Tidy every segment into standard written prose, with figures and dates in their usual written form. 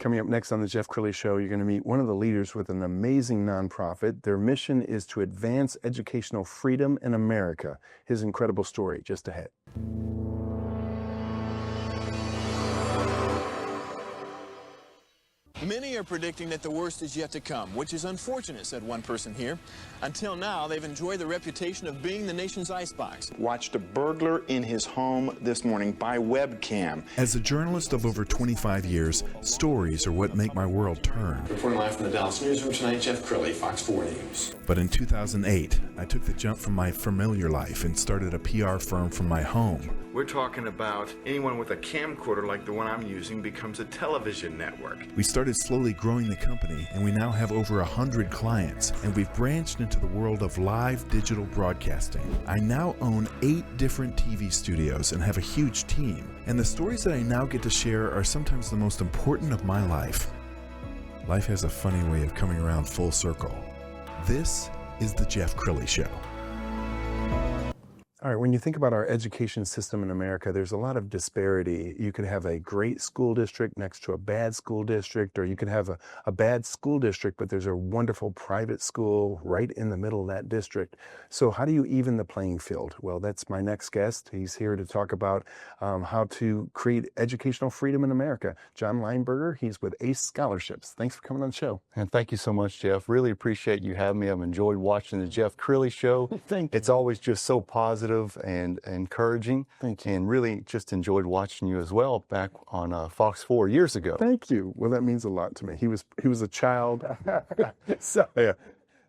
Coming up next on the Jeff Crilley Show, you're going to meet one of the leaders with an amazing nonprofit. Their mission is to advance educational freedom in America. His incredible story just ahead. Many are predicting that the worst is yet to come, which is unfortunate, said one person here. Until now, they've enjoyed the reputation of being the nation's icebox. Watched a burglar in his home this morning by webcam. As a journalist of over 25 years, stories are what make my world turn. Reporting live from the Dallas newsroom tonight, Jeff Crilley, Fox 4 News. But in 2008, I took the jump from my familiar life and started a PR firm from my home. We're talking about anyone with a camcorder like the one I'm using becomes a television network. We started slowly growing the company, and we now have over 100 clients, and we've branched into the world of live digital broadcasting. I now own 8 different TV studios and have a huge team, and the stories that I now get to share are sometimes the most important of my life. Life has a funny way of coming around full circle. This is the Jeff Crilley Show. All right, when you think about our education system in America, there's a lot of disparity. You could have a great school district next to a bad school district, or you could have a bad school district, but there's a wonderful private school right in the middle of that district. So how do you even the playing field? Well, that's my next guest. He's here to talk about how to create educational freedom in America. Jon Lineberger, he's with ACE Scholarships. Thanks for coming on the show. And thank you so much, Jeff. Really appreciate you having me. I've enjoyed watching the Jeff Crilley Show. Thank you. It's always just so positive and encouraging. Thank you. And really just enjoyed watching you as well back on Fox 4 years ago. Thank you. Well, that means a lot to me. He was a child.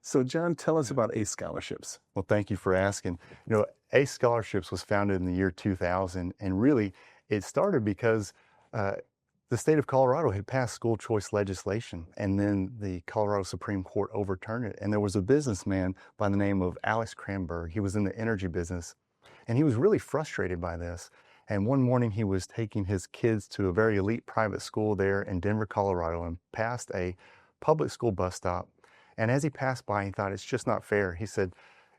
So Jon, tell us about ACE Scholarships. Well, thank you for asking. You know, ACE Scholarships was founded in the year 2000, and really it started because the state of Colorado had passed school choice legislation, and then the Colorado Supreme Court overturned it. And there was a businessman by the name of Alex Cranberg. He was in the energy business, and he was really frustrated by this. And one morning he was taking his kids to a very elite private school there in Denver, Colorado, and passed a public school bus stop. And as he passed by, he thought, it's just not fair. He said,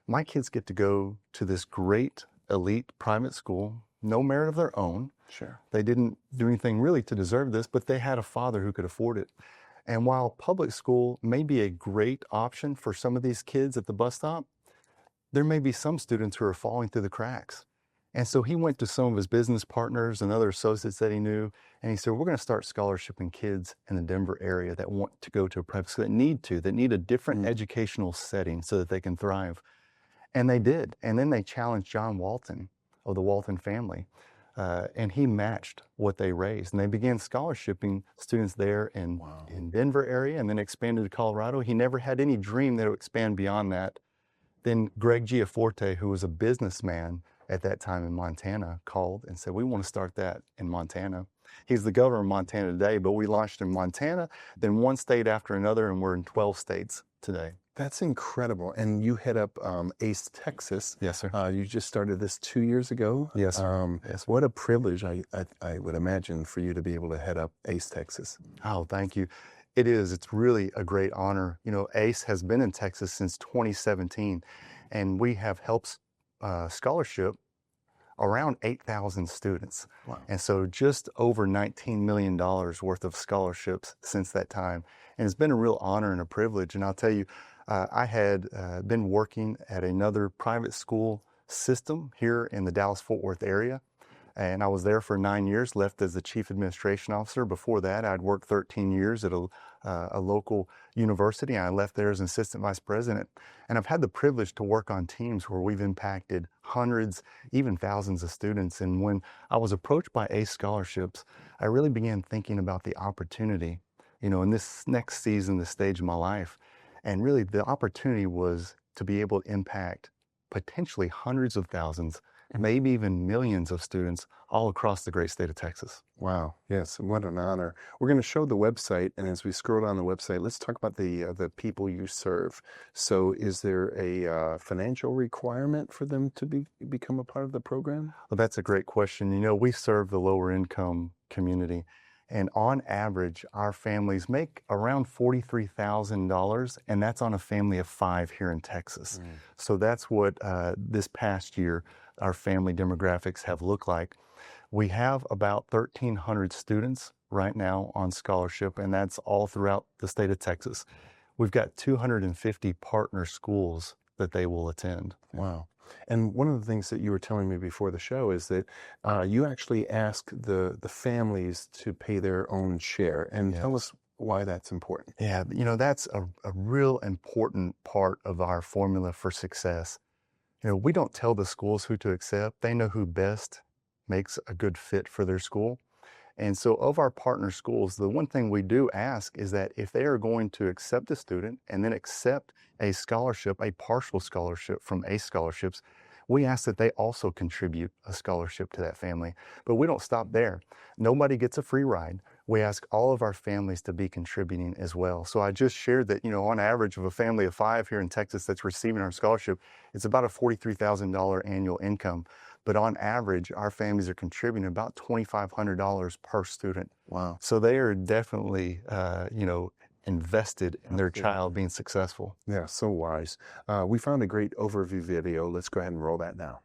my kids get to go to this great elite private school, no merit of their own. Sure. They didn't do anything really to deserve this, but they had a father who could afford it. And while public school may be a great option for some of these kids at the bus stop, there may be some students who are falling through the cracks. And so he went to some of his business partners and other associates that he knew, and he said, we're going to start scholarshiping kids in the Denver area that want to go to a private school, that need a different educational setting so that they can thrive. And they did. And then they challenged John Walton of the Walton family. And he matched what they raised. And they began scholarshiping students there in Denver area, and then expanded to Colorado. He never had any dream that it would expand beyond that. Then Greg Giaforte, who was a businessman at that time in Montana, called and said, we want to start that in Montana. He's the governor of Montana today, but we launched in Montana, then one state after another, and we're in 12 states today. That's incredible. And you head up ACE Texas. Yes, sir. You just started this 2 years ago. Yes, sir. Yes. What a privilege, I would imagine, for you to be able to head up ACE Texas. Oh, thank you. It is. It's really a great honor. You know, ACE has been in Texas since 2017, and we have helped scholarship around 8,000 students. Wow. And so just over $19 million worth of scholarships since that time. And it's been a real honor and a privilege. And I'll tell you, I had been working at another private school system here in the Dallas-Fort Worth area. And I was there for 9 years, left as the chief administration officer. Before that, I'd worked 13 years at a local university. I left there as an assistant vice president. And I've had the privilege to work on teams where we've impacted hundreds, even thousands of students. And when I was approached by ACE Scholarships, I really began thinking about the opportunity, you know, in this next season, this stage of my life. And really the opportunity was to be able to impact potentially hundreds of thousands, maybe even millions of students all across the great state of Texas. Wow. Yes. What an honor. We're going to show the website. And as we scroll down the website, let's talk about the people you serve. So is there a financial requirement for them to become a part of the program? Well, that's a great question. You know, we serve the lower income community. And on average, our families make around $43,000, and that's on a family of 5 here in Texas. So that's what this past year our family demographics have looked like. We have about 1,300 students right now on scholarship, and that's all throughout the state of Texas. We've got 250 partner schools that they will attend. Wow. And one of the things that you were telling me before the show is that you actually ask the families to pay their own share. And tell us why that's important. Yeah, that's a real important part of our formula for success. We don't tell the schools who to accept. They know who best makes a good fit for their school. And so of our partner schools, the one thing we do ask is that if they are going to accept a student and then accept a scholarship, a partial scholarship from ACE scholarships, we ask that they also contribute a scholarship to that family. But we don't stop there. Nobody gets a free ride. We ask all of our families to be contributing as well. So I just shared that, on average of a family of 5 here in Texas that's receiving our scholarship, it's about a $43,000 annual income. But on average, our families are contributing about $2,500 per student. Wow. So they are definitely, invested in their child being successful. Yeah, so wise. We found a great overview video. Let's go ahead and roll that now.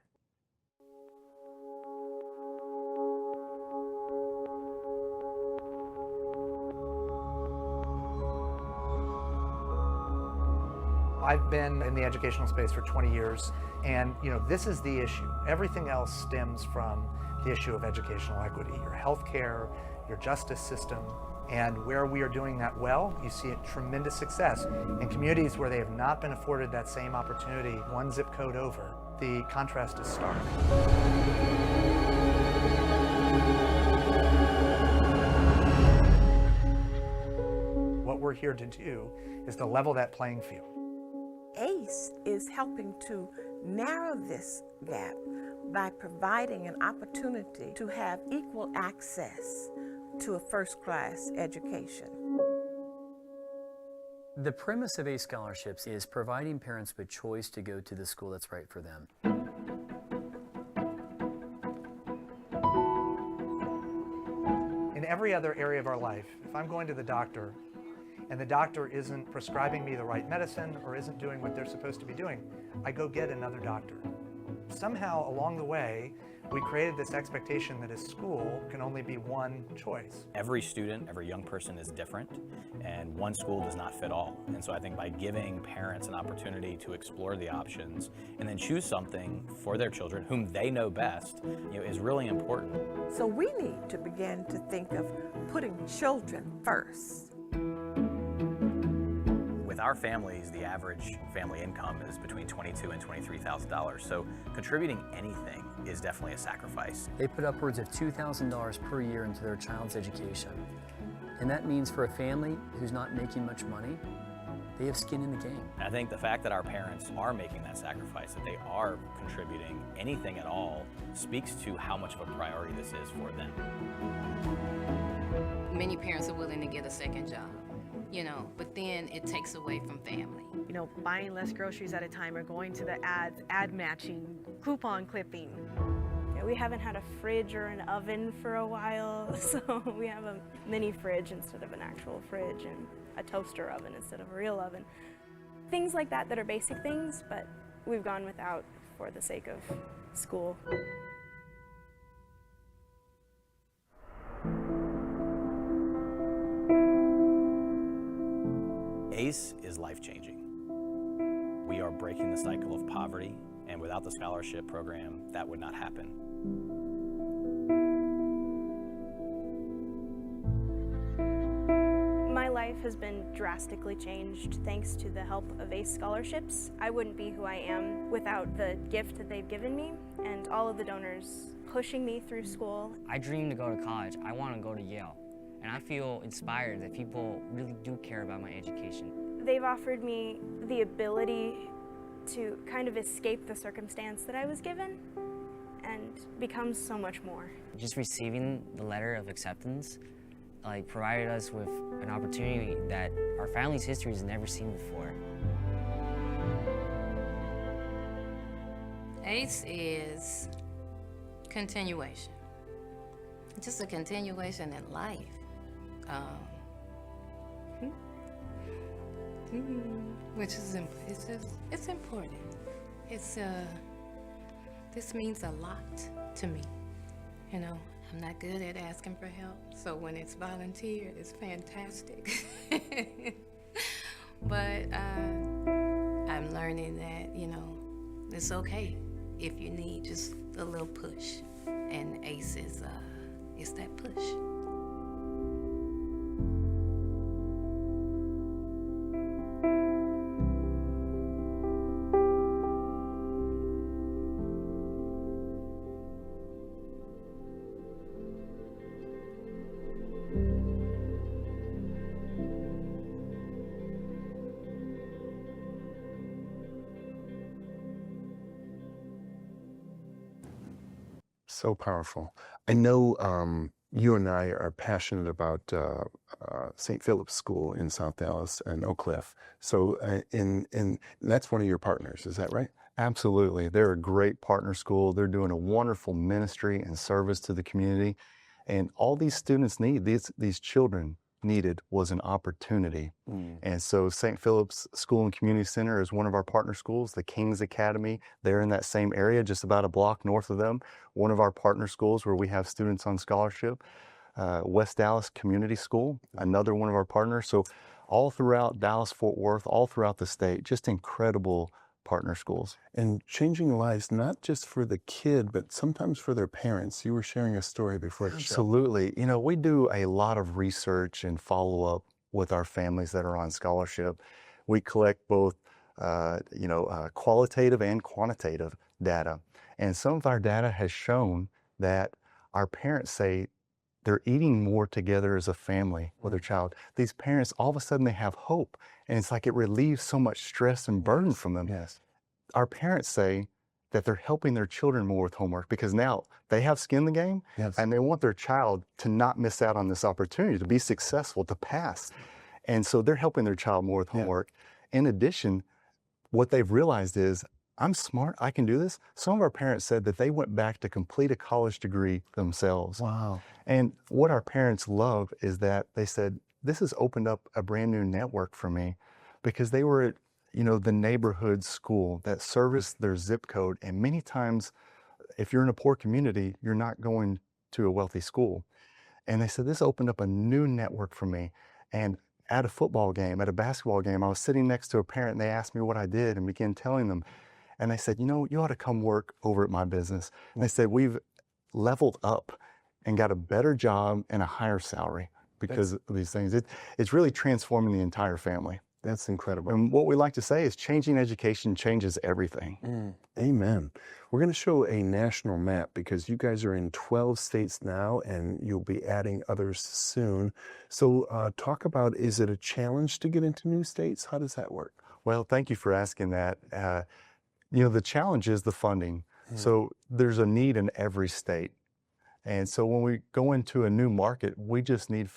I've been in the educational space for 20 years, and this is the issue. Everything else stems from the issue of educational equity, your healthcare, your justice system, and where we are doing that well, you see a tremendous success. In communities where they have not been afforded that same opportunity, one zip code over, the contrast is stark. What we're here to do is to level that playing field. ACE is helping to narrow this gap by providing an opportunity to have equal access to a first-class education. The premise of ACE scholarships is providing parents with choice to go to the school that's right for them. In every other area of our life, if I'm going to the doctor and the doctor isn't prescribing me the right medicine or isn't doing what they're supposed to be doing, I go get another doctor. Somehow along the way, we created this expectation that a school can only be one choice. Every student, every young person is different, and one school does not fit all. And so I think by giving parents an opportunity to explore the options and then choose something for their children, whom they know best, is really important. So we need to begin to think of putting children first. With our families, the average family income is between $22,000 and $23,000. So contributing anything is definitely a sacrifice. They put upwards of $2,000 per year into their child's education. And that means for a family who's not making much money, they have skin in the game. And I think the fact that our parents are making that sacrifice, that they are contributing anything at all, speaks to how much of a priority this is for them. Many parents are willing to get a second job, but then it takes away from family. Buying less groceries at a time or going to the ads, ad matching, coupon clipping. We haven't had a fridge or an oven for a while, so we have a mini fridge instead of an actual fridge and a toaster oven instead of a real oven. Things like that are basic things, but we've gone without for the sake of school. ACE is life-changing. We are breaking the cycle of poverty, and without the scholarship program, that would not happen. My life has been drastically changed thanks to the help of ACE scholarships. I wouldn't be who I am without the gift that they've given me and all of the donors pushing me through school. I dream to go to college. I want to go to Yale. And I feel inspired that people really do care about my education. They've offered me the ability to kind of escape the circumstance that I was given and become so much more. Just receiving the letter of acceptance provided us with an opportunity that our family's history has never seen before. ACE is continuation. It's just a continuation in life. Which is it's important. This means a lot to me. I'm not good at asking for help, so when it's volunteered, it's fantastic. But I'm learning that, you know, it's okay if you need just a little push, and ACE is that push. So powerful. I know you and I are passionate about St. Philip's School in South Dallas and Oak Cliff. So, in that's one of your partners, is that right? Absolutely. They're a great partner school. They're doing a wonderful ministry and service to the community. And all these students need, these children needed, was an opportunity. And so St. Philip's School and Community Center is one of our partner schools. The King's Academy, they're in that same area, just about a block north of them. One of our partner schools where we have students on scholarship. West Dallas Community School, another one of our partners. So all throughout Dallas-Fort Worth, all throughout the state, just incredible partner schools. And changing lives, not just for the kid, but sometimes for their parents. You were sharing a story before the show. Absolutely. You know, we do a lot of research and follow-up with our families that are on scholarship. We collect both, qualitative and quantitative data. And some of our data has shown that our parents say they're eating more together as a family with their child. These parents, all of a sudden, they have hope. And it's like it relieves so much stress and burden from them. Yes. Our parents say that they're helping their children more with homework because now they have skin in the game. Yes. And they want their child to not miss out on this opportunity, to be successful, to pass. And so they're helping their child more with homework. In addition, what they've realized is, I'm smart, I can do this. Some of our parents said that they went back to complete a college degree themselves. Wow. And what our parents love is that they said, this has opened up a brand new network for me, because they were at, the neighborhood school that serviced their zip code. And many times, if you're in a poor community, you're not going to a wealthy school. And they said, this opened up a new network for me. And at a football game, at a basketball game, I was sitting next to a parent and they asked me what I did and began telling them. And they said, you ought to come work over at my business. And they said, we've leveled up and got a better job and a higher salary because of these things. It's really transforming the entire family. That's incredible. And what we like to say is changing education changes everything. Amen. We're going to show a national map because you guys are in 12 states now and you'll be adding others soon. So talk about, is it a challenge to get into new states? How does that work? Well, thank you for asking that. The challenge is the funding. So there's a need in every state. And so when we go into a new market, we just need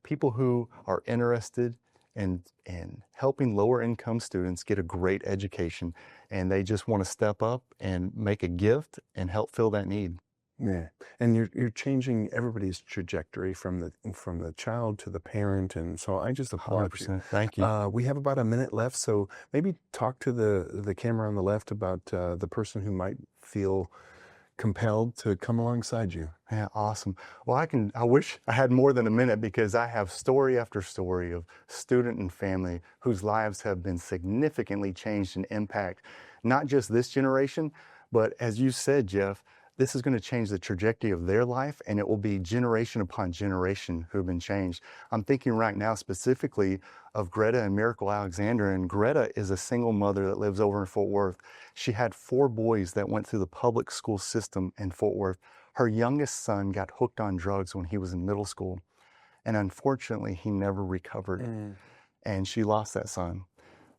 people who are interested in helping lower income students get a great education. And they just want to step up and make a gift and help fill that need. Yeah, and you're changing everybody's trajectory from the child to the parent, and so I just applaud 100%. you. Thank you. We have about a minute left, so maybe talk to the camera on the left about the person who might feel compelled to come alongside you. Yeah, awesome. Well, I wish I had more than a minute because I have story after story of student and family whose lives have been significantly changed and impact, not just this generation, but as you said, Jeff, this is going to change the trajectory of their life, and it will be generation upon generation who have been changed. I'm thinking right now specifically of Greta and Miracle Alexander, and Greta is a single mother that lives over in Fort Worth. She had 4 boys that went through the public school system in Fort Worth. Her youngest son got hooked on drugs when he was in middle school, and unfortunately, he never recovered, and she lost that son.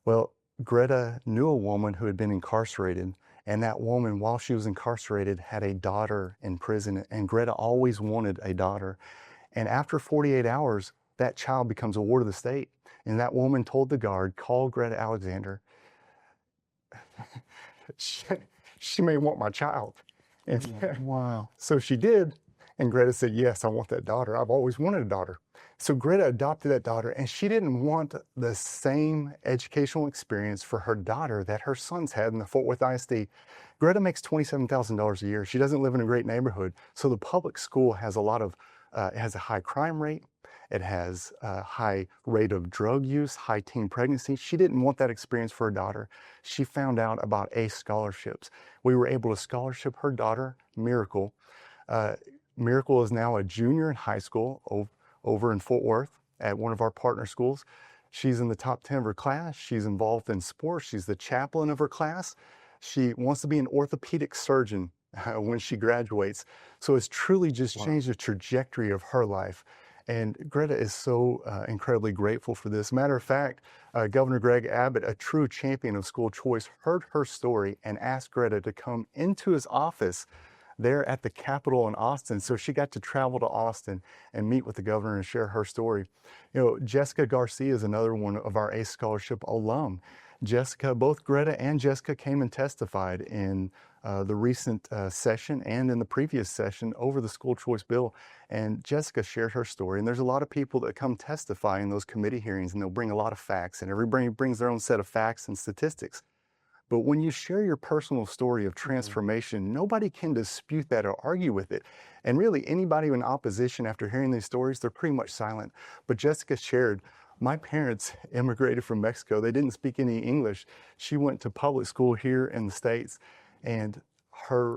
Well, Greta knew a woman who had been incarcerated, and that woman, while she was incarcerated, had a daughter in prison, and Greta always wanted a daughter. And after 48 hours, that child becomes a ward of the state. And that woman told the guard, call Greta Alexander. she may want my child. And wow. So she did, And Greta said, yes, I want that daughter. I've always wanted a daughter. So Greta adopted that daughter, and she didn't want the same educational experience for her daughter that her sons had in the Fort Worth ISD. Greta makes $27,000 a year. She doesn't live in a great neighborhood. So the public school has it has a high crime rate. It has a high rate of drug use, high teen pregnancy. She didn't want that experience for her daughter. She found out about ACE scholarships. We were able to scholarship her daughter, Miracle. Miracle is now a junior in high school over in Fort Worth at one of our partner schools. She's in the top 10 of her class. She's involved in sports. She's the chaplain of her class. She wants to be an orthopedic surgeon when she graduates. So it's truly just changed the trajectory of her life. And Greta is so incredibly grateful for this. Matter of fact, Governor Greg Abbott, a true champion of school choice, heard her story and asked Greta to come into his office there at the Capitol in Austin. So she got to travel to Austin and meet with the governor and share her story. You know, Jessica Garcia is another one of our ACE Scholarship alum. Both Greta and Jessica came and testified in the recent session and in the previous session over the school choice bill. And Jessica shared her story. And there's a lot of people that come testify in those committee hearings, and they'll bring a lot of facts, and everybody brings their own set of facts and statistics. But when you share your personal story of transformation, nobody can dispute that or argue with it. And really, anybody in opposition after hearing these stories, they're pretty much silent. But Jessica shared, my parents immigrated from Mexico. They didn't speak any English. She went to public school here in the States. And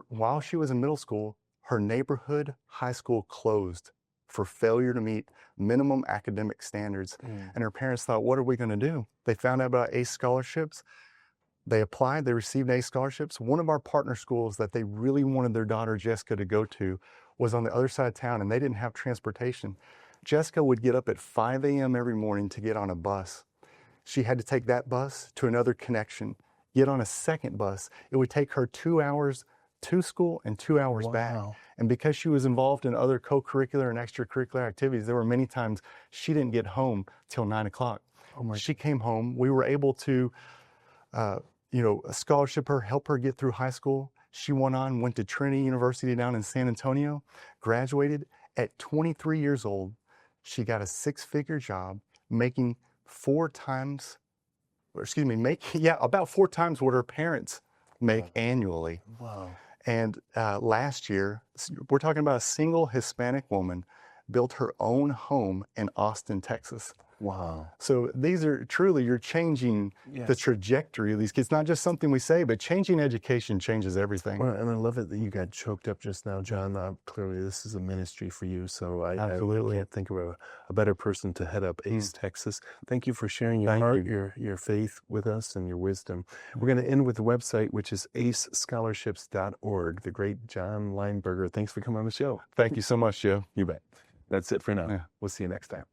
while she was in middle school, her neighborhood high school closed for failure to meet minimum academic standards. And her parents thought, what are we going to do? They found out about ACE scholarships. They applied, they received ACE scholarships. One of our partner schools that they really wanted their daughter Jessica to go to was on the other side of town, and they didn't have transportation. Jessica would get up at 5 a.m. every morning to get on a bus. She had to take that bus to another connection, get on a second bus. It would take her 2 hours to school and 2 hours back. And because she was involved in other co-curricular and extracurricular activities, there were many times she didn't get home till 9 o'clock. She came home. We were able to scholarship her, help her get through high school. She went to Trinity University down in San Antonio, graduated at 23 years old. She got a six-figure job, making about 4 times what her parents make annually. Wow. And last year, we're talking about a single Hispanic woman built her own home in Austin, Texas. Wow. So these are truly, you're changing the trajectory of these kids. Not just something we say, but changing education changes everything. Well, and I love it that you got choked up just now, John. Clearly, this is a ministry for you. So I can't think of a better person to head up ACE Texas. Thank you for sharing your heart, your faith with us, and your wisdom. We're going to end with the website, which is acescholarships.org. The great Jon Lineberger. Thanks for coming on the show. Thank you so much, Joe. You bet. That's it for now. Yeah. We'll see you next time.